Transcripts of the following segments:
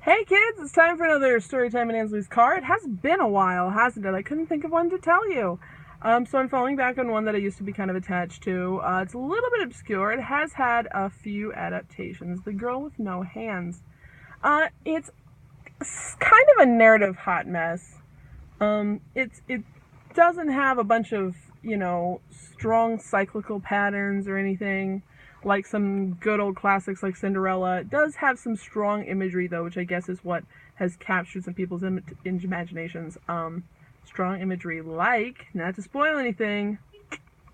Hey kids, it's time for another story time in Ansley's car. It has been a while, hasn't it? I couldn't think of one to tell you. So I'm falling back on one that I used to be kind of attached to. It's a little bit obscure. It has had a few adaptations. The Girl with No Hands. It's kind of a narrative hot mess. It doesn't have a bunch of, strong cyclical patterns or anything like some good old classics like Cinderella. It does have some strong imagery, though, which I guess is what has captured some people's imaginations. Strong imagery like, not to spoil anything,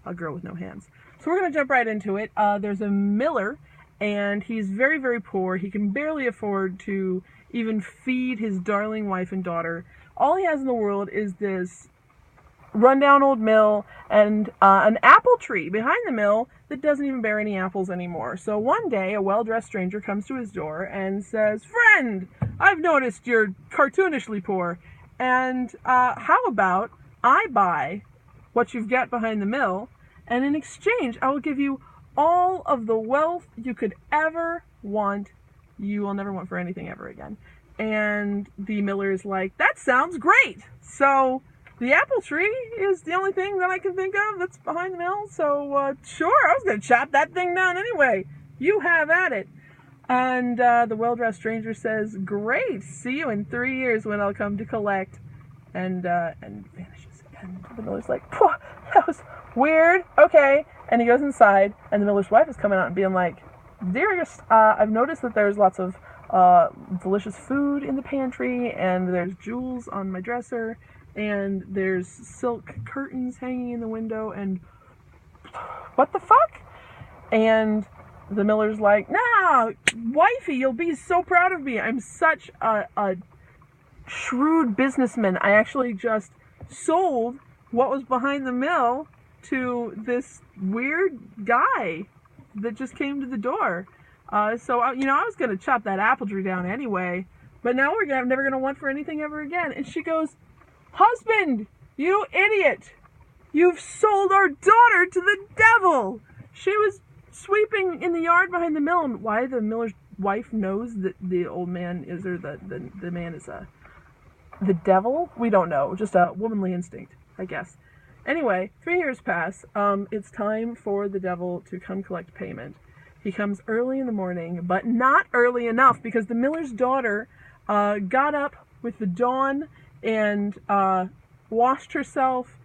A Girl with No Hands. So we're going to jump right into it. There's a miller, and he's very, very poor. He can barely afford to even feed his darling wife and daughter. All he has in the world is this rundown old mill and an apple tree behind the mill that doesn't even bear any apples anymore. So one day, a well-dressed stranger comes to his door and says, "Friend, I've noticed you're cartoonishly poor, and how about I buy what you've got behind the mill, and in exchange, I will give you all of the wealth you could ever want. You will never want for anything ever again." And the miller is like, "That sounds great. So the apple tree is the only thing that I can think of that's behind the mill, so sure, I was going to chop that thing down anyway. You have at it." And the well-dressed stranger says, "Great, see you in 3 years when I'll come to collect," and vanishes. And the miller's like, "Pwah, that was weird, okay." And he goes inside, and the miller's wife is coming out and being like, "Dearest, I've noticed that there's lots of delicious food in the pantry, and there's jewels on my dresser, and there's silk curtains hanging in the window, and what the fuck?" And the miller's like, "Nah, wifey, you'll be so proud of me. I'm such a shrewd businessman. I actually just sold what was behind the mill to this weird guy that just came to the door. So I was going to chop that apple tree down anyway, but now I'm never going to want for anything ever again." And she goes, "Husband, you idiot! You've sold our daughter to the devil! She was sweeping in the yard behind the mill." And why the miller's wife knows that the old man is, or the man is the devil? We don't know. Just a womanly instinct, I guess. Anyway, 3 years pass. It's time for the devil to come collect payment. He comes early in the morning, but not early enough, because the miller's daughter got up with the dawn and washed herself,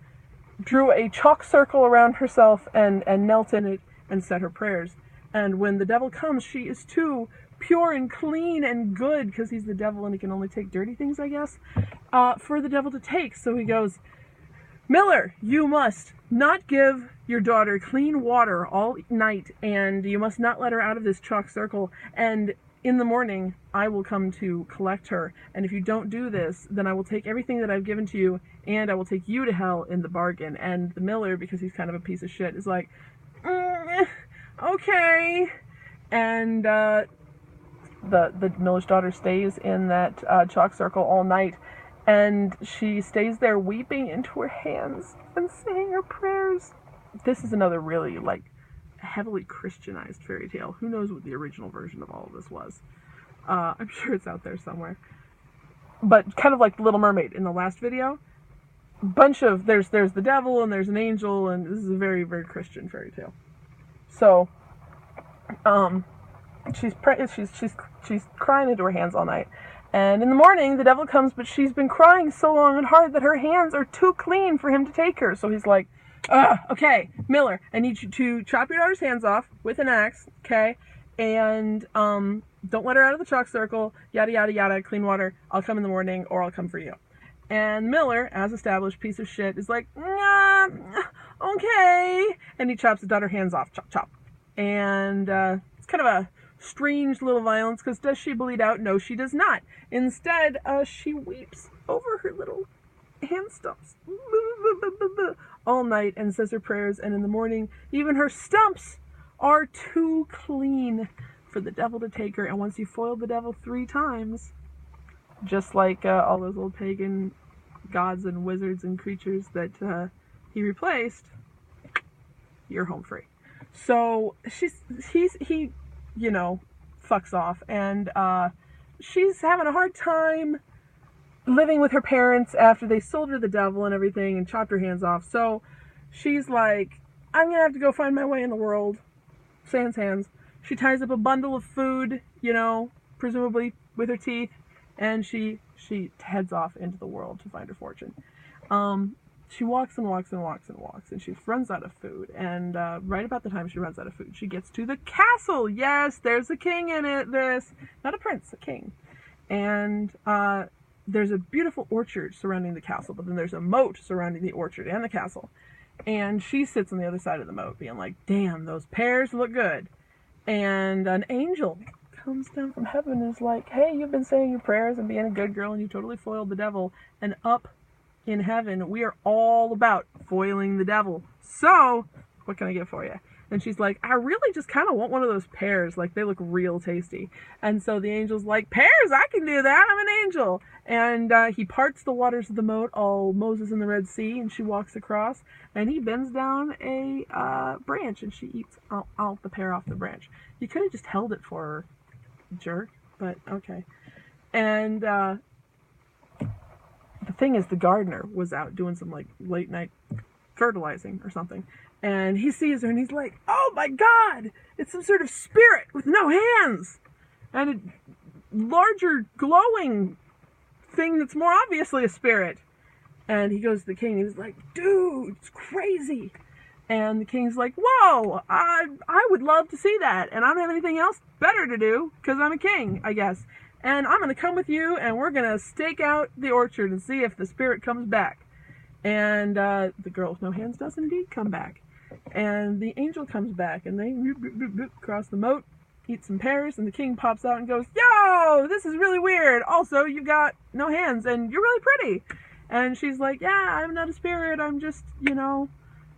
drew a chalk circle around herself, and knelt in it and said her prayers. And when the devil comes, she is too pure and clean and good, because he's the devil and he can only take dirty things, I guess, for the devil to take. So he goes, "Miller, you must not give your daughter clean water all night, and you must not let her out of this chalk circle, and in the morning, I will come to collect her, and if you don't do this, then I will take everything that I've given to you, and I will take you to hell in the bargain." And the miller, because he's kind of a piece of shit, is like, "Okay." And the miller's daughter stays in that chalk circle all night, and she stays there weeping into her hands and saying her prayers. This is another really, heavily Christianized fairy tale. Who knows what the original version of all of this was? I'm sure it's out there somewhere. But kind of like Little Mermaid in the last video. There's the devil and there's an angel, and this is a very, very Christian fairy tale. So, she's crying into her hands all night. And in the morning, the devil comes, but she's been crying so long and hard that her hands are too clean for him to take her. So he's like, "Okay, Miller, I need you to chop your daughter's hands off with an axe, okay? And don't let her out of the chalk circle, yada, yada, yada, clean water. I'll come in the morning, or I'll come for you." And Miller, as established piece of shit, is like, "Nah, okay." And he chops the daughter's hands off, chop, chop. And it's kind of a strange little violence, because does she bleed out? No, she does not. Instead, she weeps over her little hand stumps all night and says her prayers, and in the morning, even her stumps are too clean for the devil to take her. And once you foil the devil 3 times, just like all those old pagan gods and wizards and creatures that he replaced, you're home free. So he fucks off, and she's having a hard time living with her parents after they sold her the devil and everything and chopped her hands off. So she's like, I'm going to have to go find my way in the world. Sans hands. She ties up a bundle of food, presumably with her teeth, and she heads off into the world to find her fortune. She walks and walks and walks and walks, and she runs out of food. And right about the time she runs out of food, she gets to the castle. Yes, there's a king in it. Not a prince, a king. And there's a beautiful orchard surrounding the castle, but then there's a moat surrounding the orchard and the castle. And she sits on the other side of the moat, being like, damn, those pears look good. And an angel comes down from heaven and is like, hey, you've been saying your prayers and being a good girl, and you totally foiled the devil. And up in heaven, we are all about foiling the devil. So, what can I get for you? And she's like, I really just kind of want one of those pears. Like, they look real tasty. And so the angel's like, pears, I can do that. I'm an angel. And he parts the waters of the moat, all Moses in the Red Sea, and she walks across. And he bends down a branch, and she eats out the pear off the branch. You could have just held it for her, jerk, but okay. And the thing is, the gardener was out doing some, like, late night fertilizing or something. And he sees her and he's like, oh my God, it's some sort of spirit with no hands. And a larger glowing thing that's more obviously a spirit. And he goes to the king and he's like, dude, it's crazy. And the king's like, whoa, I would love to see that. And I don't have anything else better to do because I'm a king, I guess. And I'm going to come with you and we're going to stake out the orchard and see if the spirit comes back. And the girl with no hands does indeed come back. And the angel comes back and they cross the moat, eat some pears, and the king pops out and goes, yo, this is really weird. Also, you got no hands and you're really pretty. And she's like, yeah, I'm not a spirit. I'm just,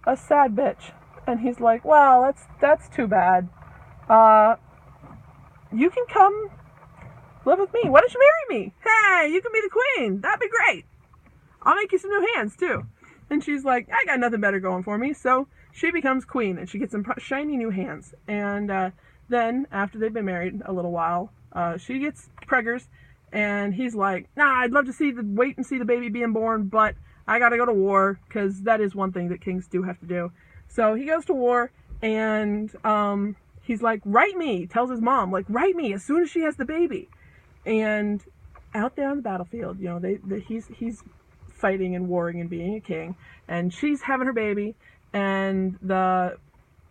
a sad bitch. And he's like, well, that's too bad. You can come live with me. Why don't you marry me? Hey, you can be the queen. That'd be great. I'll make you some new hands, too. And she's like, I got nothing better going for me. So she becomes queen, and she gets some shiny new hands. And then, after they've been married a little while, she gets preggers, and he's like, nah, I'd love to wait and see the baby being born, but I gotta go to war, because that is one thing that kings do have to do. So he goes to war, and he's like, write me, tells his mom, like, write me as soon as she has the baby. And out there on the battlefield, he's fighting and warring and being a king, and she's having her baby, and the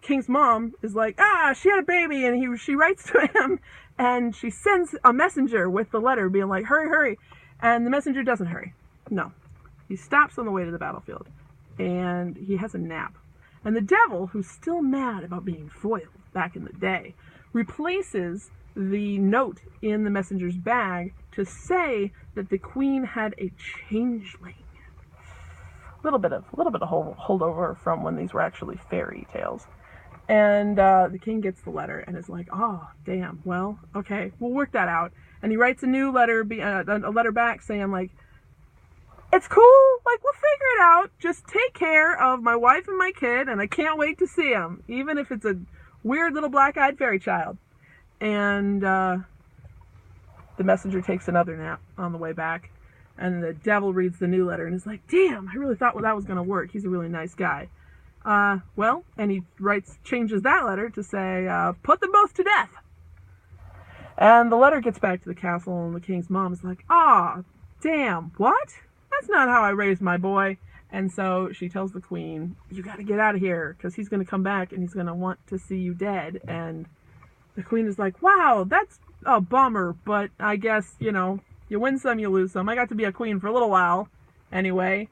king's mom is like, she had a baby, and she writes to him, and she sends a messenger with the letter being like, hurry, hurry, and the messenger doesn't hurry. No. He stops on the way to the battlefield, and he has a nap. And the devil, who's still mad about being foiled back in the day, replaces the note in the messenger's bag to say that the queen had a changeling. A little bit of holdover from when these were actually fairy tales. And the king gets the letter and is like, oh, damn, well, okay, we'll work that out. And he writes a new letter, a letter back saying, like, it's cool, like, we'll figure it out. Just take care of my wife and my kid, and I can't wait to see him, even if it's a weird little black-eyed fairy child. And the messenger takes another nap on the way back. And the devil reads the new letter and is like, damn, I really thought that was going to work. He's a really nice guy. And he changes that letter to say, put them both to death. And the letter gets back to the castle, and the king's mom is like, damn, what? That's not how I raised my boy. And so she tells the queen, you got to get out of here, because he's going to come back and he's going to want to see you dead. And the queen is like, wow, that's a bummer, but I guess, you win some, you lose some. I got to be a queen for a little while. Anyway,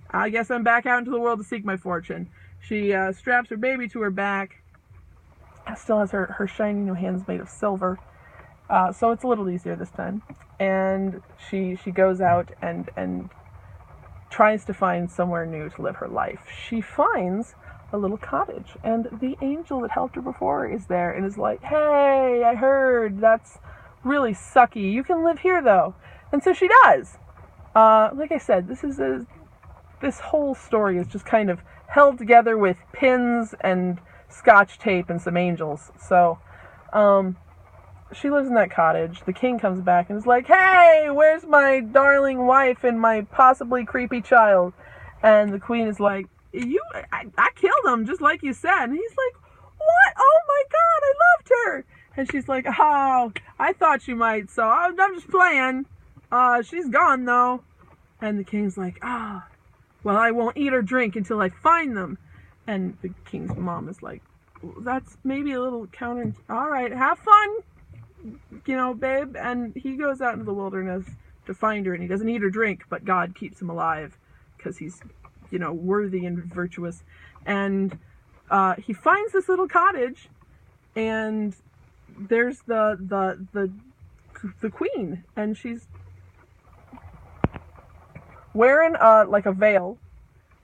I guess I'm back out into the world to seek my fortune. She straps her baby to her back. Still has her shiny new hands made of silver. So it's a little easier this time. And she goes out and tries to find somewhere new to live her life. She finds a little cottage, and the angel that helped her before is there and is like, hey, I heard that's really sucky. You can live here, though. And so she does. Like I said, this whole story is just kind of held together with pins and scotch tape and some angels. So, she lives in that cottage. The king comes back and is like, "Hey, where's my darling wife and my possibly creepy child?" And the queen is like, I killed him just like you said." And he's like, "What? Oh my God, I loved her." And she's like, "Oh, I thought you might, so I'm just playing. She's gone though." And the king's like, "Ah, oh, well, I won't eat or drink until I find them." And the king's mom is like, "That's maybe a little counter. All right, have fun, babe." And he goes out into the wilderness to find her, and he doesn't eat or drink, but God keeps him alive because he's, worthy and virtuous. And he finds this little cottage, and there's the queen, and she's wearing like a veil,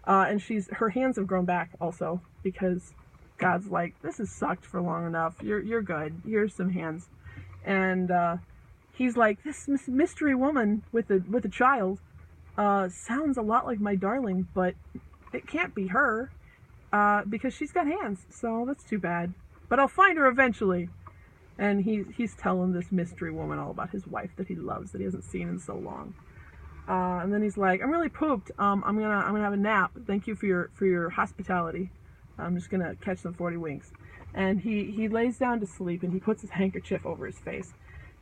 and her hands have grown back also because God's like, "This has sucked for long enough. You're good. Here's some hands." And he's like, "This mystery woman with a child sounds a lot like my darling, but it can't be her because she's got hands. So that's too bad. But I'll find her eventually." And he's telling this mystery woman all about his wife that he loves, that he hasn't seen in so long. And then he's like, "I'm really pooped. I'm gonna have a nap. Thank you for your hospitality. I'm just gonna catch some 40 winks." And he lays down to sleep, and he puts his handkerchief over his face.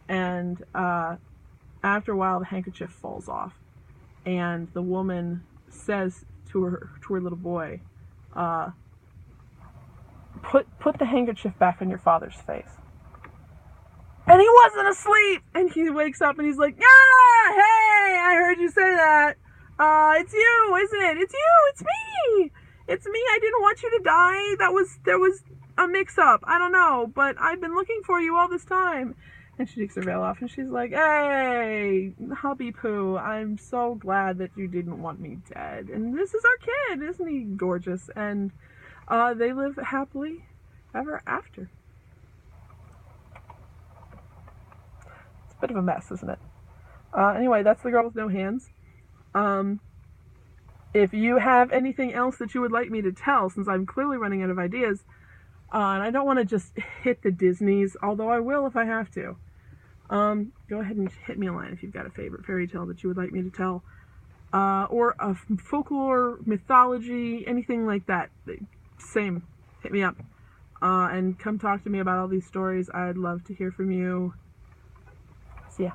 And after a while, the handkerchief falls off, and the woman says to her little boy, "Put the handkerchief back on your father's face." And he wasn't asleep. And he wakes up and he's like, "Ah, hey, I heard you say that. It's you, isn't it? It's you. It's me. It's me. I didn't want you to die. There was a mix-up. I don't know, but I've been looking for you all this time." And she takes her veil off and she's like, "Hey, hubby poo, I'm so glad that you didn't want me dead. And this is our kid. Isn't he gorgeous?" And they live happily ever after. It's a bit of a mess, isn't it? Anyway, that's The Girl with No Hands. If you have anything else that you would like me to tell, since I'm clearly running out of ideas, and I don't want to just hit the Disneys, although I will if I have to, go ahead and hit me a line if you've got a favorite fairy tale that you would like me to tell, or a folklore, mythology, anything like that. Same, hit me up, and come talk to me about all these stories. I'd love to hear from you. See ya.